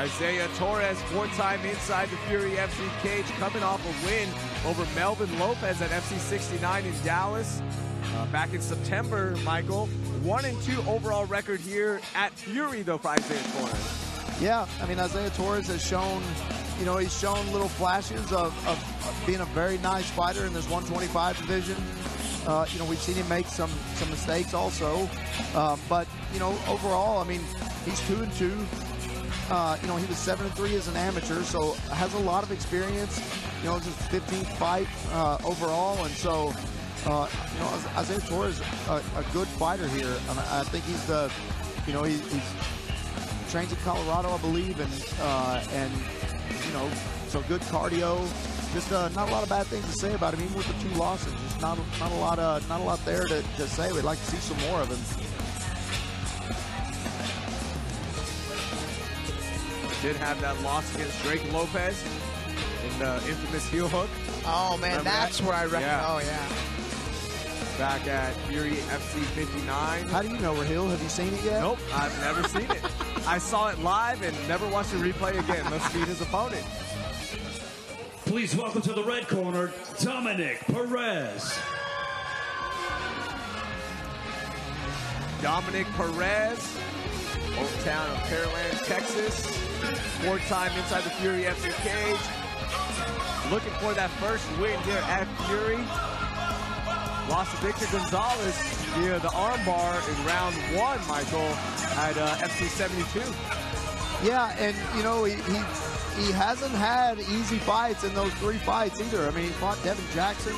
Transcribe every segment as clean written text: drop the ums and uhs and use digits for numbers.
Isiah Torres, 4-time inside the Fury FC cage, coming off a win over Melvin Lopez at FC 69 in Dallas back in September, Michael. 1-2 overall record here at Fury, though, for Isiah Torres. Yeah, I mean, Isiah Torres has shown, you know, he's shown little flashes of being a very nice fighter in this 125 division. You know, we've seen him make some mistakes also. But, you know, overall, I mean, he's 2-2. You know, he was 7-3 as an amateur, so has a lot of experience. You know, it's his 15th fight overall, and so, you know, Isiah Torres is a good fighter here. I think he's the, you know, he's trains in Colorado, I believe, and you know, so good cardio. Just not a lot of bad things to say about him, even with the 2 losses. Just not a lot there to say. We'd like to see some more of him. Did have that loss against Drake Lopez in the infamous heel hook. Oh man, remember that's that? Where I reckon. Yeah. Oh yeah. Back at Fury FC 59. How do you know we're heel? Have you seen it yet? Nope, I've never seen it. I saw it live and never watched the replay again. Let's beat his opponent. Please welcome to the red corner, Dominck Perez. Dominck Perez, hometown of Pearland, Texas. 4-time inside the Fury FC cage. Looking for that first win here at Fury. Lost to Victor Gonzalez via the armbar in round 1, Michael, at FC 72. Yeah, and you know, he hasn't had easy fights in those 3 fights either. I mean, he fought Devin Jackson.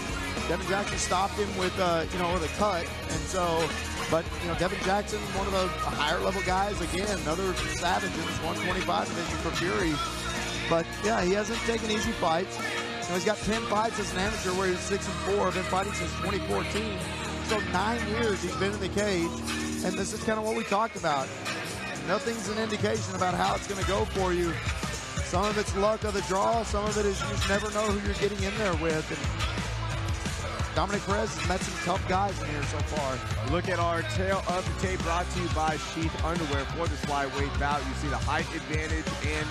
Devin Jackson stopped him with you know, with a cut, and so, but you know, Devin Jackson, one of the higher level guys, again, another savage in this 125 division for Fury. But yeah, he hasn't taken easy fights. You know, he's got 10 fights as an amateur where he's 6-4, been fighting since 2014. So 9 years he's been in the cage, and this is kind of what we talked about. Nothing's an indication about how it's going to go for you. Some of it's luck of the draw, some of it is you just never know who you're getting in there with. And Dominck Perez has met some tough guys in here so far. Look at our tail of the tape, brought to you by Sheath underwear for this flyweight bout. You see the height advantage and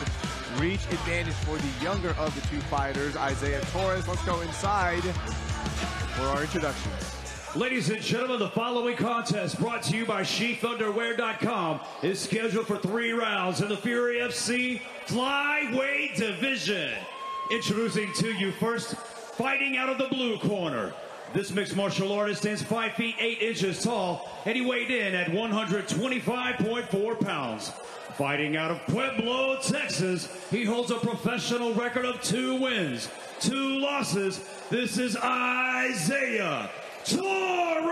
reach advantage for the younger of the 2 fighters, Isiah Torres. Let's go inside for our introductions. Ladies and gentlemen, the following contest, brought to you by SheathUnderwear.com, is scheduled for 3 rounds in the Fury FC flyweight division. Introducing to you first, fighting out of the blue corner. This mixed martial artist stands 5 feet 8 inches tall, and he weighed in at 125.4 pounds. Fighting out of Pueblo, Texas, he holds a professional record of 2 wins, 2 losses. This is Isiah Torres.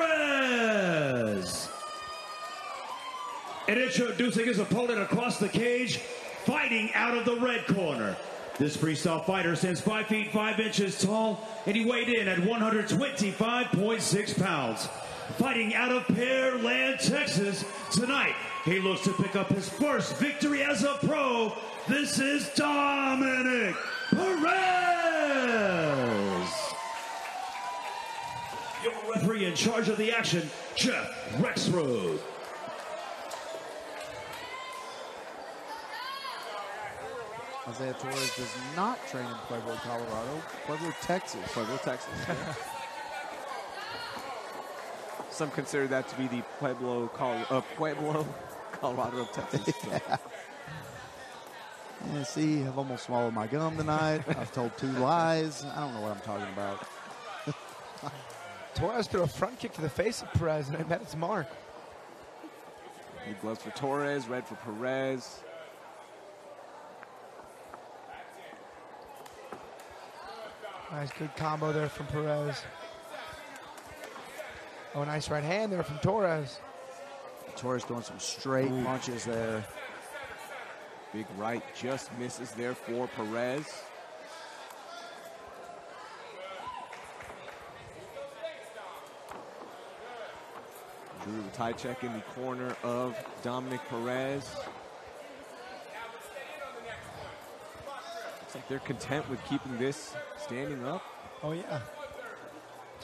And introducing his opponent across the cage, fighting out of the red corner. This freestyle fighter stands 5 feet 5 inches tall, and he weighed in at 125.6 pounds. Fighting out of Pearland, Texas, tonight he looks to pick up his first victory as a pro. This is Dominck Perez. Your referee in charge of the action, Jeff Rexroad. Isiah Torres does not train in Pueblo, Colorado. Pueblo, Texas. Pueblo, Texas. Some consider that to be the Pueblo, Colorado of Texas. Yeah. Yeah, see, I've almost swallowed my gum tonight. I've told 2 lies. I don't know what I'm talking about. Torres threw a front kick to the face of Perez, and it met its mark. Blue gloves for Torres, red for Perez. Nice, good combo there from Perez. Oh, nice right hand there from Torres. Torres throwing some straight punches there. Big right just misses there for Perez. Drew the tie check in the corner of Dominck Perez. Looks like they're content with keeping this standing up. Oh, yeah.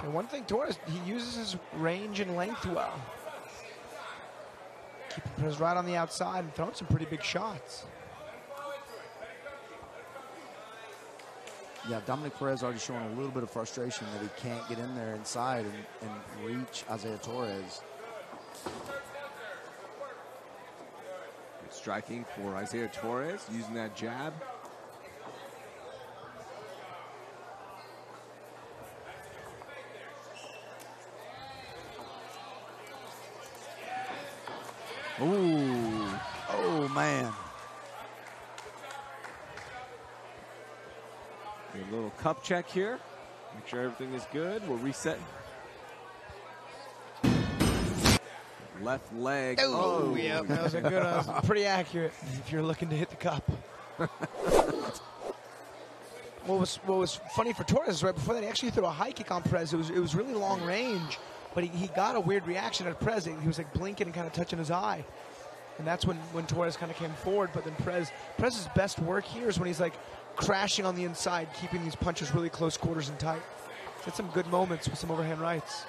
So one thing, Torres, he uses his range and length well. Keeping Perez right on the outside and throwing some pretty big shots. Yeah, Dominck Perez already showing a little bit of frustration that he can't get in there inside and reach Isiah Torres. Good striking for Isiah Torres, using that jab. Ooh. Oh, man. A little cup check here. Make sure everything is good. We'll reset. Left leg. Oh, yeah, that was a good one. Pretty accurate if you're looking to hit the cup. What was funny for Torres is right before that, he actually threw a high kick on Perez. It was really long range, but he got a weird reaction at Perez. He was like blinking and kind of touching his eye. And that's when Torres kind of came forward. But then Perez's best work here is when he's like crashing on the inside, keeping these punches really close quarters and tight. He's had some good moments with some overhand rights.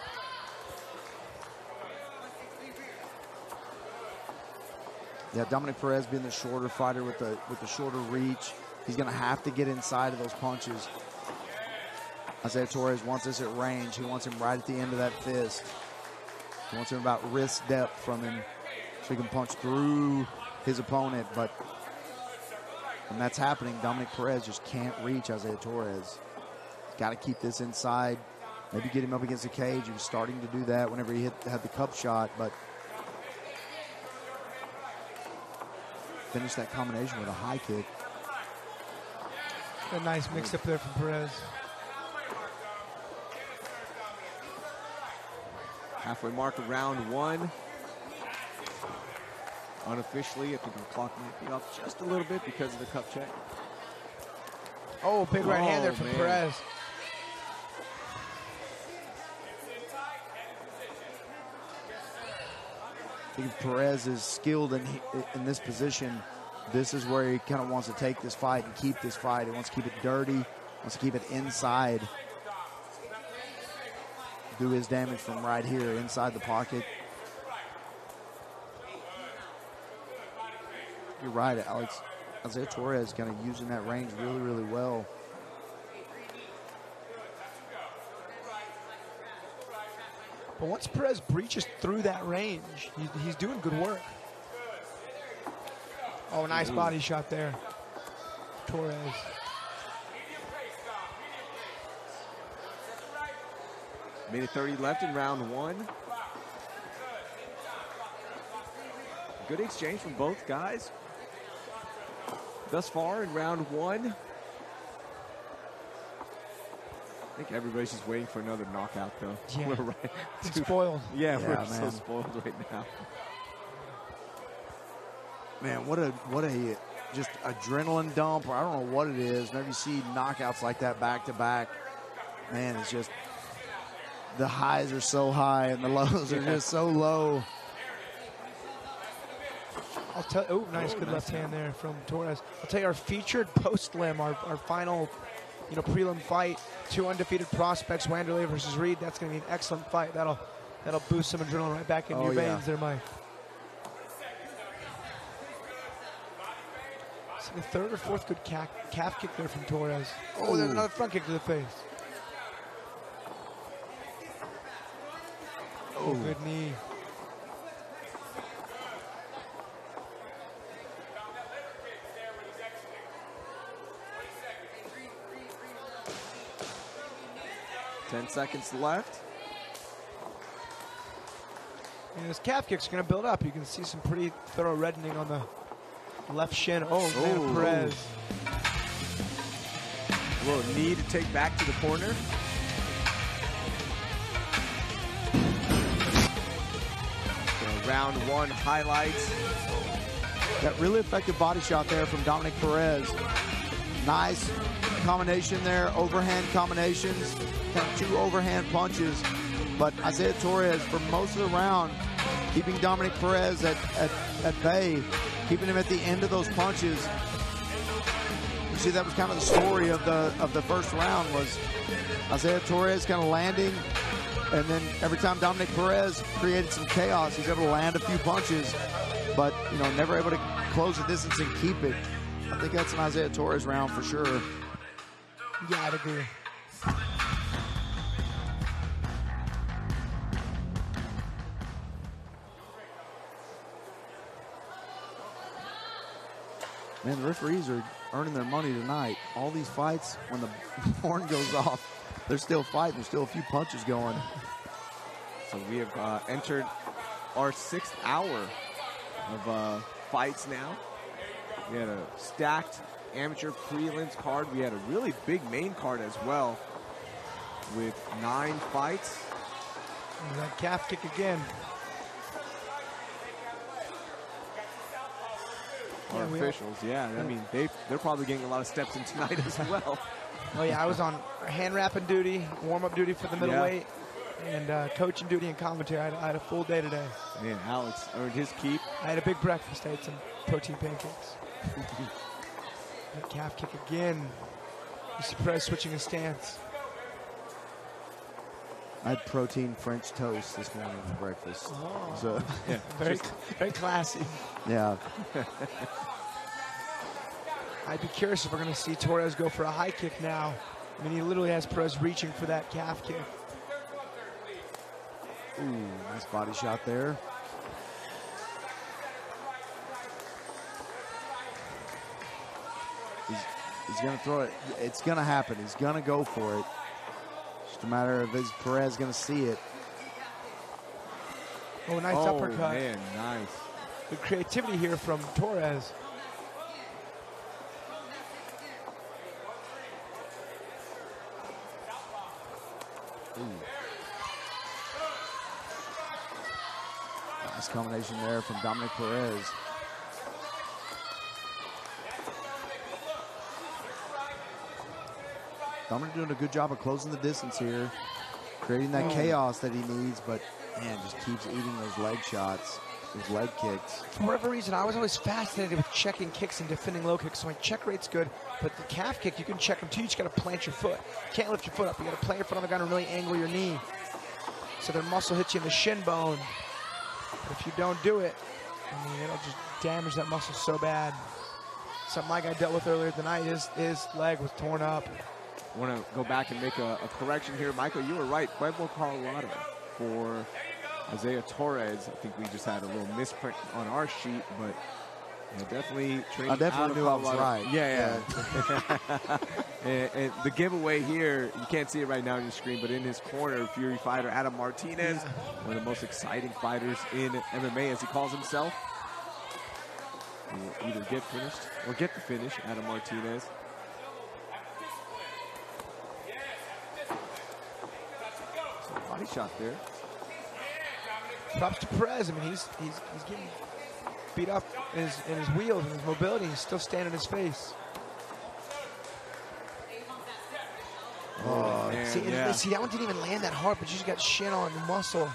Yeah, Dominck Perez being the shorter fighter with the shorter reach, he's going to have to get inside of those punches. Isiah Torres wants this at range. He wants him right at the end of that fist. He wants him about wrist depth from him so he can punch through his opponent. But when that's happening, Dominck Perez just can't reach Isiah Torres. He's got to keep this inside. Maybe get him up against the cage. He was starting to do that whenever he had the cup shot, but finish that combination with a high kick. A nice mix up there from Perez. Halfway mark of round one. Unofficially, I think the clock might be off just a little bit because of the cup check. Oh, big right hand there from Perez. I think if Perez is skilled in this position, this is where he kind of wants to take this fight and keep this fight. He wants to keep it dirty, wants to keep it inside. Do his damage from right here inside the pocket. You're right, Alex. Isiah Torres kind of using that range really, really well. But once Perez breaches through that range, he's doing good work. Oh, nice body shot there. Torres. Minute 30 left in round one. Good exchange from both guys. Thus far in round one. I think everybody's just waiting for another knockout, though. Yeah. We're right. It's spoiled. Yeah, we're man. so spoiled right now. Man, what a just adrenaline dump, or I don't know what it is. Whenever you see knockouts like that back to back, man, it's just the highs are so high and the lows are just so low. I'll tell. Oh, nice, good left hand there from Torres. I'll tell you, our featured post-lim, our final, prelim fight, two undefeated prospects, Wanderlei versus Reed. That's going to be an excellent fight. That'll boost some adrenaline right back into your veins there, Mike. So the third or fourth good calf kick there from Torres. Oh, there's another front kick to the face. Oh, good knee. Ten seconds left. And his calf kicks are going to build up. You can see some pretty thorough reddening on the left shin. Oh, man, Perez. A little knee to take back to the corner. So round one highlights. That really effective body shot there from Dominck Perez. Nice combination there, overhand combinations, kind of two overhand punches. But Isiah Torres, for most of the round, keeping Dominck Perez at bay, keeping him at the end of those punches. You see, that was kind of the story of the first round, was Isiah Torres kind of landing, and then every time Dominck Perez created some chaos, he's able to land a few punches, but never able to close the distance and keep it. I think that's an Isiah Torres round for sure. Yeah, I'd agree. Man, the referees are earning their money tonight. All these fights, when the horn goes off, they're still fighting. There's still a few punches going. So we have entered our 6th hour of fights now. We had a stacked amateur prelims card. We had a really big main card as well with 9 fights. And that calf kick again. Our officials, yeah. I mean, they're probably getting a lot of steps in tonight as well. Oh, yeah, I was on hand wrapping duty, warm-up duty for the middleweight, and coaching duty and commentary. I had a full day today. Man, Alex earned his keep. I had a big breakfast. I had some protein pancakes. That calf kick again. You see Perez switching his stance. I had protein French toast this morning for breakfast. Oh. So, Yeah, Very classy. yeah. I'd be curious if we're going to see Torres go for a high kick now. I mean, he literally has Perez reaching for that calf kick. Ooh, nice body shot there. He's going to throw it. It's going to happen. He's going to go for it. Just a matter of is Perez going to see it. Oh, nice uppercut. Oh, man, nice. Good creativity here from Torres. Ooh. Nice combination there from Dominck Perez. Dominck doing a good job of closing the distance here, creating that chaos that he needs, but man, just keeps eating those leg shots, those leg kicks. For whatever reason, I was always fascinated with checking kicks and defending low kicks. So my check rate's good, but the calf kick, you can check them too. You just got to plant your foot. You can't lift your foot up. You got to plant your foot on the ground and really angle your knee, so their muscle hits you in the shin bone. But if you don't do it, I mean, it'll just damage that muscle so bad. Something my guy dealt with earlier tonight, his leg was torn up. I want to go back and make a correction here. Michael, you were right. Pueblo, Colorado for Isiah Torres. I think we just had a little misprint on our sheet, but definitely training I definitely knew I was right. Yeah. and the giveaway here, you can't see it right now on your screen, but in his corner, Fury fighter Adam Martinez, one of the most exciting fighters in MMA, as he calls himself. He will either get finished or get the finish, Adam Martinez. Body shot there. Props to Perez. I mean, he's getting beat up in his wheels and his mobility. He's still standing his face. Oh, man, See, that one didn't even land that hard, but you just got shin on the muscle.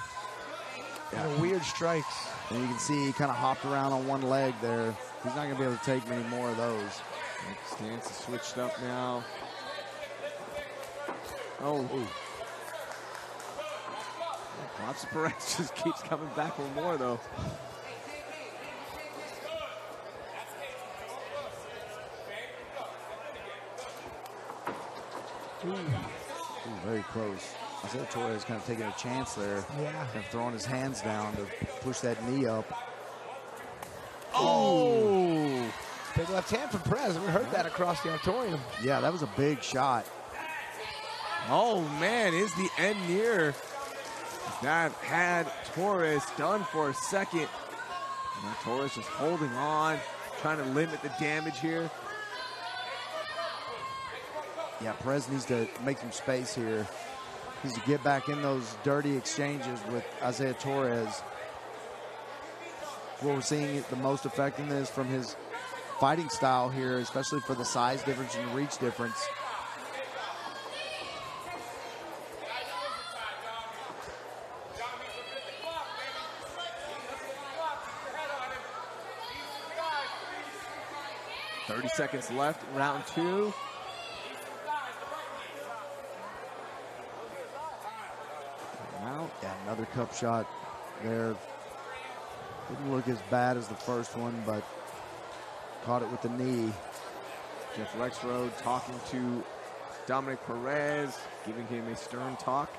And weird strikes. And you can see he kind of hopped around on one leg there. He's not going to be able to take many more of those. Stance is switched up now. Oh. Ooh. Props Perez just keeps coming back for more, though. Ooh, very close. Isiah Torres kind of taking a chance there. Yeah. Kind of throwing his hands down to push that knee up. Oh! Big left hand from Perez. We heard that across the auditorium. Yeah, that was a big shot. Oh, man, is the end near? That had Torres done for a second. Now Torres just holding on, trying to limit the damage here. Yeah, Perez needs to make some space here. He needs to get back in those dirty exchanges with Isiah Torres. Where we're seeing the most effectiveness from his fighting style here, especially for the size difference and reach difference. Seconds left, round 2. Wow. Yeah, another cup shot there. Didn't look as bad as the first one, but caught it with the knee. Jeff Rexroad talking to Dominck Perez giving him a stern talk.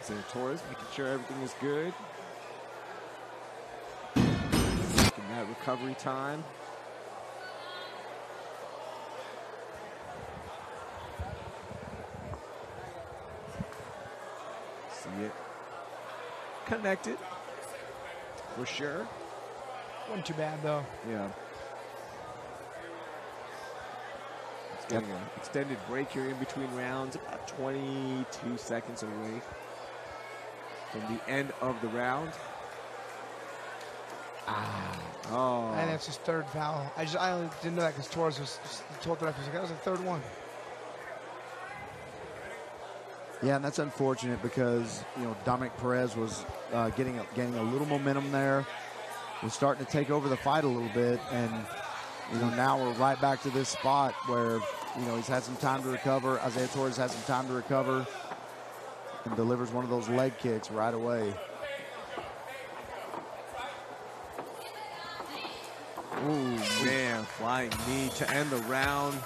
Isiah Torres making sure everything is good. Taking that recovery time. See it. Connected. For sure. Wasn't too bad, though. Yeah. It's getting an extended break here in between rounds, about 22 seconds away from the end of the round. Oh. And that's his third foul. I only didn't know that because Torres was told the referee, that was the third one. Yeah, and that's unfortunate because, you know, Dominck Perez was gaining a little momentum there. Was starting to take over the fight a little bit, and, you know, now we're right back to this spot where, you know, he's had some time to recover. Isiah Torres has some time to recover and delivers one of those leg kicks right away. Ooh, man, flying knee to end the round.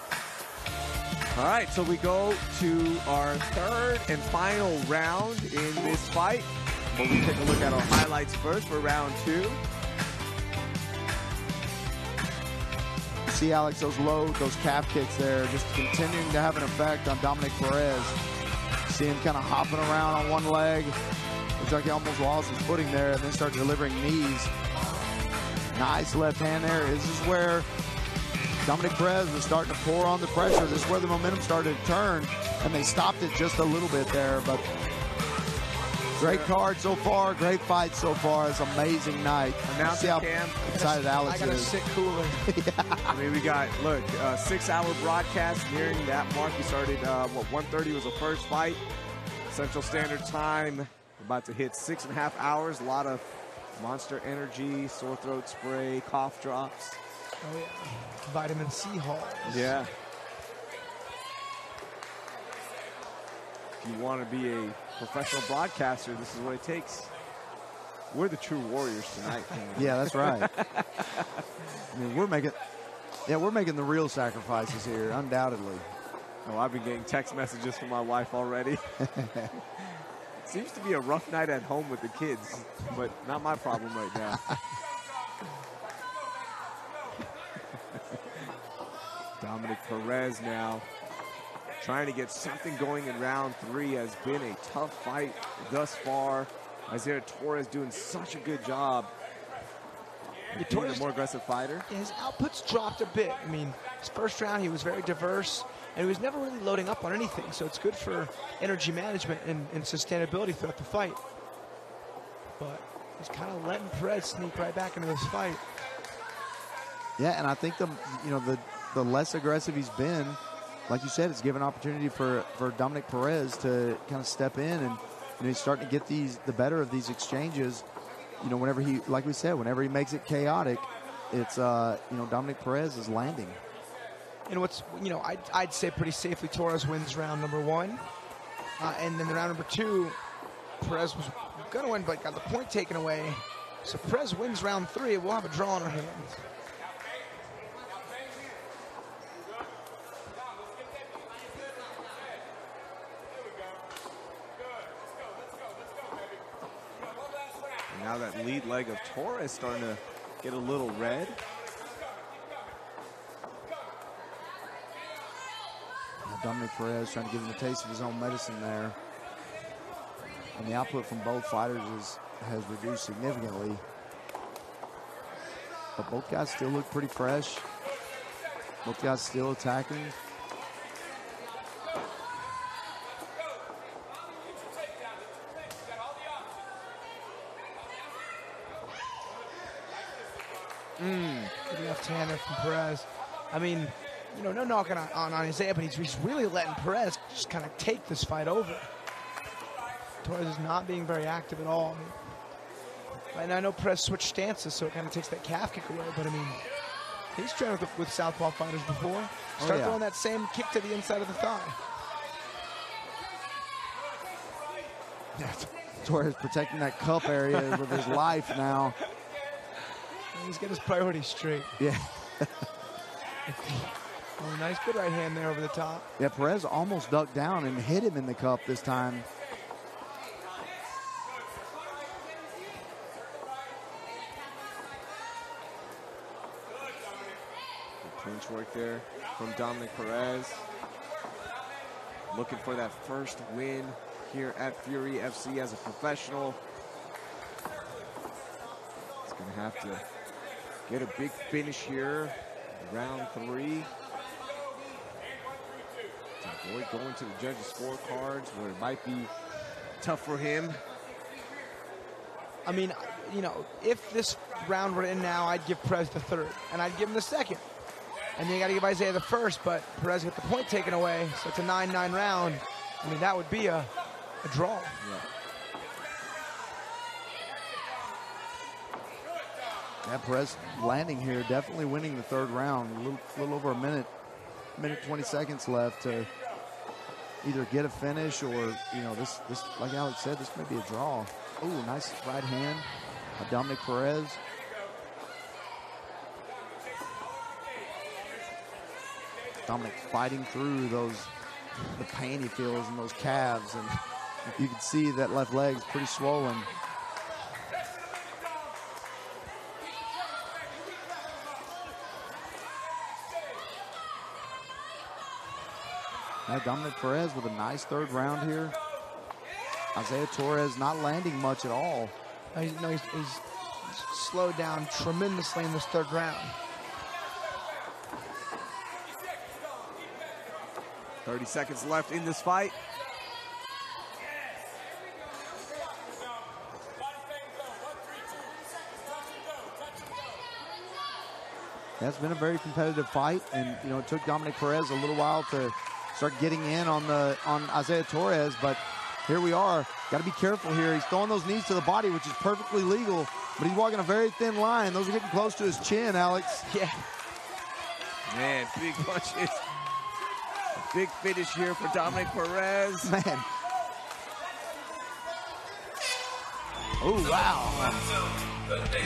All right, so we go to our third and final round in this fight. We'll take a look at our highlights first for round 2. See, Alex, those calf kicks there just continuing to have an effect on Dominck Perez. See him kind of hopping around on one leg. Looks like he almost lost his footing there and then start delivering knees. Nice left hand there. This is where Dominck Perez was starting to pour on the pressure. This is where the momentum started to turn, and they stopped it just a little bit there. But great card so far, great fight so far. It's an amazing night. And now see how Cam, excited Alex is. I got a sick cooler. yeah. I mean, we got, look, 6-hour broadcast nearing that mark. We started, 1:30 was the first fight. Central Standard Time, about to hit 6.5 hours. A lot of Monster Energy, sore throat spray, cough drops. Oh, yeah. Vitamin C halls. Yeah. If you want to be a professional broadcaster, this is what it takes. We're the true warriors tonight. Yeah, that's right. I mean, we're making the real sacrifices here, undoubtedly. Oh, I've been getting text messages from my wife already. Seems to be a rough night at home with the kids, but not my problem right now. Dominck Perez now trying to get something going in round 3. Has been a tough fight thus far. Isiah Torres doing such a good job. Being a more aggressive fighter. Yeah, his output's dropped a bit. I mean, his first round he was very diverse, and he was never really loading up on anything, so it's good for energy management and sustainability throughout the fight. But he's kind of letting Perez sneak right back into this fight. Yeah, and I think the less aggressive he's been, like you said, it's given opportunity for Dominck Perez to kind of step in, and, you know, he's starting to get the better of these exchanges. You know, whenever he, like we said, whenever he makes it chaotic, it's you know, Dominck Perez is landing. And what's, you know, I'd say pretty safely Torres wins round number 1, and then the round number 2, Perez was gonna win, but got the point taken away. So Perez wins round 3, and we'll have a draw on our hands. Now that lead leg of Torres starting to get a little red. Dominck Perez trying to give him a taste of his own medicine there. And the output from both fighters has reduced significantly. But both guys still look pretty fresh. Both guys still attacking. Good left-hander from Perez. I mean, you know, no knocking on Isiah, but he's really letting Perez just kind of take this fight over. Torres is not being very active at all. I mean, and I know Perez switched stances, so it kind of takes that calf kick away, but I mean, he's trained with southpaw fighters before. Start throwing that same kick to the inside of the thigh. Torres protecting that cup area with his life now. He's got his priorities straight. Yeah. Oh, nice, good right hand there over the top. Yeah, Perez almost ducked down and hit him in the cup this time. Clinch work there from Dominck Perez. Looking for that first win here at Fury FC as a professional. He's going to have to get a big finish here, round 3. To avoid going to the judges' scorecards where it might be tough for him. I mean, you know, if this round were in now, I'd give Perez the 3rd, and I'd give him the 2nd. And then you got to give Isiah the 1st, but Perez got the point taken away, so it's a 9-9 round. I mean, that would be a draw. Yeah, Perez landing here, definitely winning the 3rd round. A little over a minute 20 seconds left to either get a finish or, you know, this like Alex said, this may be a draw. Ooh, nice right hand by Dominck Perez. Dominck fighting through the pain he feels in those calves, and you can see that left leg's pretty swollen. Now Dominck Perez with a nice 3rd round here. Isiah Torres not landing much at all. He's slowed down tremendously in this 3rd round. 30 seconds left in this fight. That's been a very competitive fight, and you know it took Dominck Perez a little while to start getting in on Isiah Torres, but here we are. Got to be careful here. He's throwing those knees to the body, which is perfectly legal, but he's walking a very thin line. Those are getting close to his chin, Alex. Yeah. Man, big punches. Big finish here for Dominck Perez. Man. Oh, wow.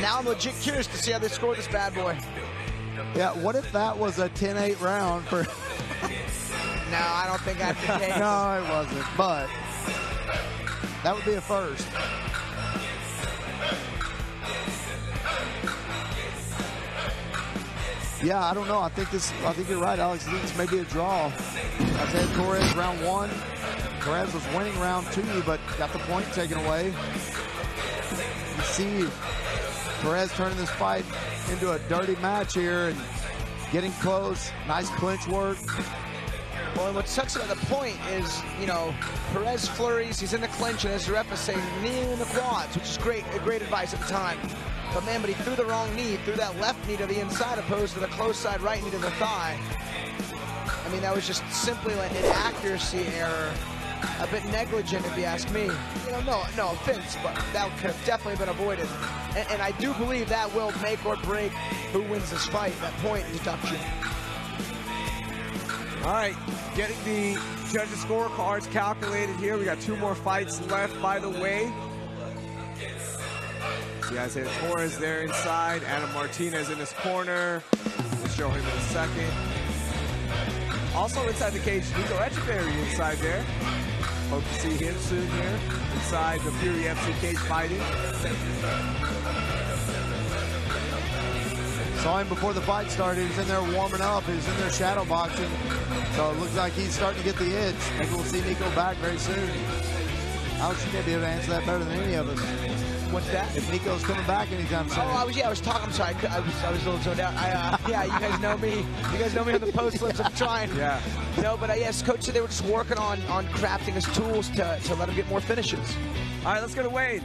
Now I'm legit curious to see how they score this bad boy. Yeah, what if that was a 10-8 round for... No, I don't think that's the case. No, it wasn't, but that would be a first. Yeah, I don't know. I think you're right, Alex. I think this may be a draw. Isiah Torres, round 1. Perez was winning round 2, but got the point taken away. You see Perez turning this fight into a dirty match here and getting close. Nice clinch work. Well, and what sucks about the point is, you know, Perez flurries, he's in the clinch, and as the ref is saying, knee in the quads, which is great advice at the time. But man, he threw the wrong knee, threw that left knee to the inside opposed to the close side right knee to the thigh. I mean, that was just simply like an accuracy error. A bit negligent, if you ask me. You know, no offense, but that could have definitely been avoided. And I do believe that will make or break who wins this fight, that point deduction. All right, getting the judges' scorecards calculated here. We got 2 more fights left, by the way. See Isiah Torres there inside. Adam Martinez in his corner. We'll show him in a second. Also inside the cage, Nico Echeverry inside there. Hope to see him soon here inside the Fury FC cage fighting. Saw him before the fight started. He was in there warming up. He was in there shadow boxing. So it looks like he's starting to get the itch. Maybe we'll see Nico back very soon. Alex, you may be able to answer that better than any of us. What's that? If Nico's coming back anytime soon. Oh, I was talking. I'm sorry. I was a little zoned out. Yeah, you guys know me. You guys know me on the post slips. I'm trying. Yeah. No, but yes, Coach said they were just working on crafting his tools to let him get more finishes. All right, let's go to Wade.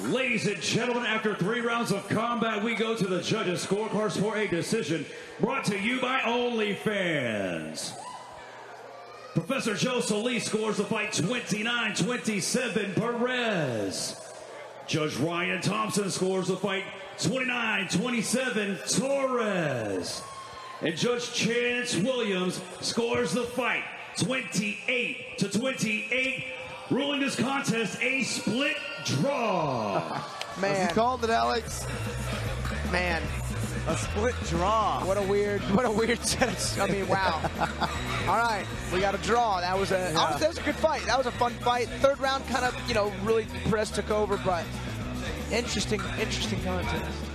Ladies and gentlemen, after 3 rounds of combat, we go to the judges' scorecards for a decision brought to you by OnlyFans. Professor Joe Solis scores the fight 29-27 Perez. Judge Ryan Thompson scores the fight 29-27 Torres. And Judge Chance Williams scores the fight 28-28, ruling this contest a split draw. As he called it, Alex. Man. A split draw. What a weird set. I mean, wow. All right, we got a draw. That was honestly, that was a good fight. That was a fun fight. Third round kind of, really Perez took over, but interesting contest.